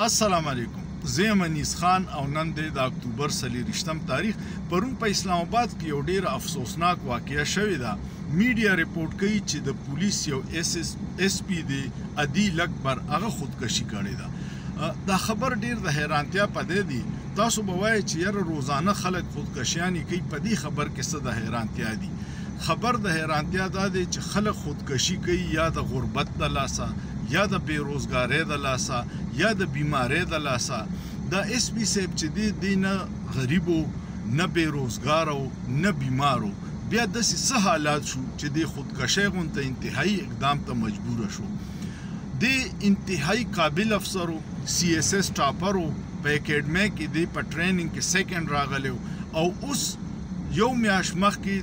السلام علیکم. زه یم انیس خان او نن د اکتوبر 23 تاریخ پرون په اسلام آباد کې یو ډیر افسوسناک واقعه شوې ده. میډیا ریپورت کوي چې د پولیس یو اس پی دی عادل اکبر هغه خودکشي کړې ده. دا خبر ډیر د حیرانتیا پدې دی. تاسو به وایئ چې یاره روزانه خلک خودکشیانې کوي، په دې خبر کې څه د حیرانتیا دی؟ خبر د حیرانتیا دا دی چې خلک خودکشي کوي یا د غربت د لاسه یا د بیروزګارۍ د لاسه یا د بیمارۍ د لاسه. دا اس پی صاحب چې دی نه غریبو نه بیروزګارو نه بیمارو، بیا داسې څه حالات شو چې د خودکشۍ غونته انتهایی اقدام ته مجبوره شو. د انتهایی قابل افسرو، سی ایس ایس ټاپرو، په اکیډمۍ کې دی په ټریننګ کې سیکنډ راغلی او اوس یو میاشت مخکې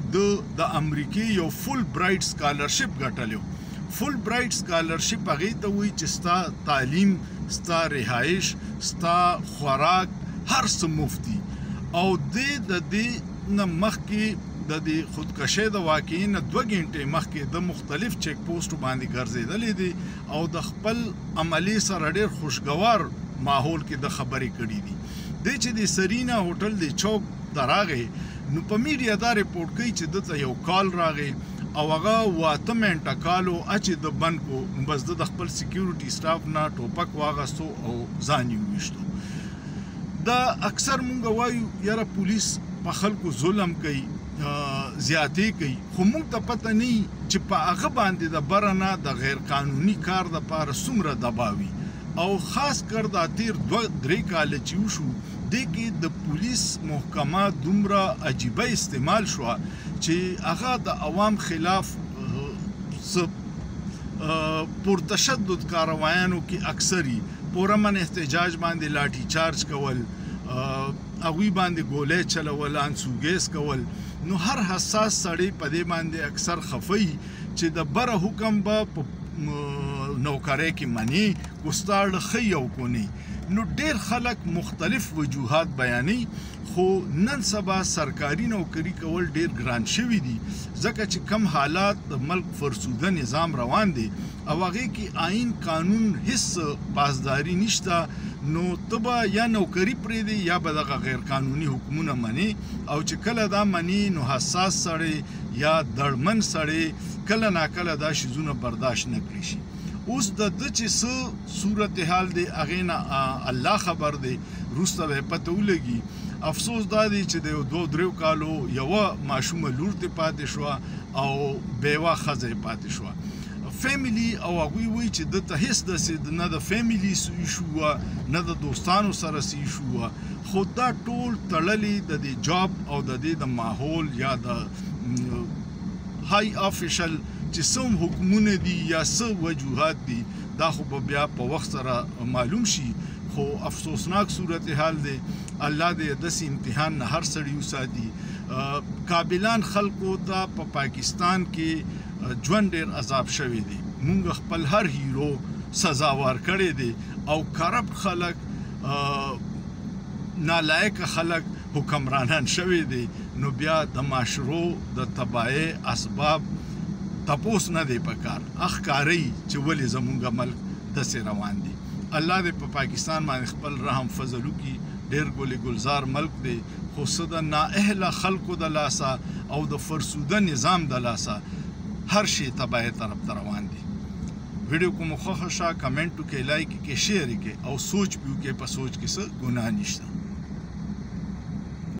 د امریکې یو فل برایټ سکالرشپ ګټلی. فل برایټ سکالرشپ هغې ته وایي چې ستا تعلیم، ستا رهایش، ستا خوراک، هر څه مفت دي. او د دې نه مخکې د دې خودکشۍ د واقعې نه 2 غنټې مخکې د مختلف چیک پوسټو باندې ګرځېدلی دي او د خپل عملې سره ډېر خوشګوار ماحول کې د خبرې کړي دي. دی چې د سرینا هوټل د چوک ته راغی نو په میډیا دا ریپورټ کوي چې دته یو کال راغی او هغه 8 منټه کالو چې د بند کو، بس د خپل سکیورټي سټاف نه ټوپک واغستو او ځان یې وویشتو. دا اکثر مونږ وایو یاره پولیس په خلکو ظلم کوي، زیاتې کوي، خو مونږ ته پته نه وي چې په هغه باندې د بره نه د غیر قانوني کار دپاره څومره دباوي. او خاص کر دا تیر 2-3 کاله چې وشو دې کې د پولیس محکمه دومره عجیبه استعمال شوه چې هغه د عوام خلاف پرتشدد کاروایانو کې اکثري پرامن احتجاج باندې لاټھی چارج کول، هغوی باندې ګولۍ چلول، انسوګیس کول. نو هر حساس سړی په دې باندې اکثر خفه وي چې د بره حکم به په نوکرۍ کې مني، ګستاړ ښه او کونی. نو ډیر خلک مختلف وجوهات بیانوي، خو نن سبا سرکاري نوکري کول ډیر ګران شوي دي ځکه چې کم حالات د ملک فرسوده نظام روان دی او هغې کې آئین قانون هیڅ پاسداري نشته. نو ته به یا نوکري پرېږدې یا به دغه غیر قانوني حکمونه منې او چې کله دا مني نو حساس سړی یا دړمن سړی کله ناکله دا شیزونه برداشت نه کړی شي. اوس د ده چې څه صورتحال دی هغې نه الله خبر دی، وروسته به یې پته ولګي. افسوس دا دی چې د یو 2-3 کالو یوه ماشومه لور ترې پاتې شوه او بیوه ښځه یې پاتې شوه. فیملی او هغوی وایي چې دته هیڅ داسې نه د فیملی ایشو وه نه د دوستانو سره څه ایشو وه، خو دا ټول تړلي د دې جاب او د دې د ماحول یا د های افیشل چې څوم حکمونه دي یا څه وجوهات دي دا خو به بیا په وخت سره معلوم شي. خو افسوسناک صورتحال دی. الله دې داسې امتحان نه هر سړي وساتي. کابلان خلکو ته په پاکستان کې ژوند ډېر عذاب شوی دی. مونږ خپل هر هیرو سزاوار کړی دی او کرپټ خلک، نالایقه خلک حکمرانان شوی دی. نو بیا د معاشرو د تباهۍ اسباب تپوس نه دی پکار، ښکاري چې ولې زمونږ ملک داسې روان دی. الله دې په پاکستان باندې خپل رحم فضل وکړي. ډېر ګلې ګلزار ملک دی، خو څه د نااهله خلکو د لاسه او د فرسوده نظام د لاسه هر شی تباهۍ طرف ته روان دی. ویډیو کو مو خوښه شه، کمنټ وکړئ، لایک یې کړئ، شیر یې کړئ او سوچ به وکړئ. په سوچ کې څه ګناه نشته.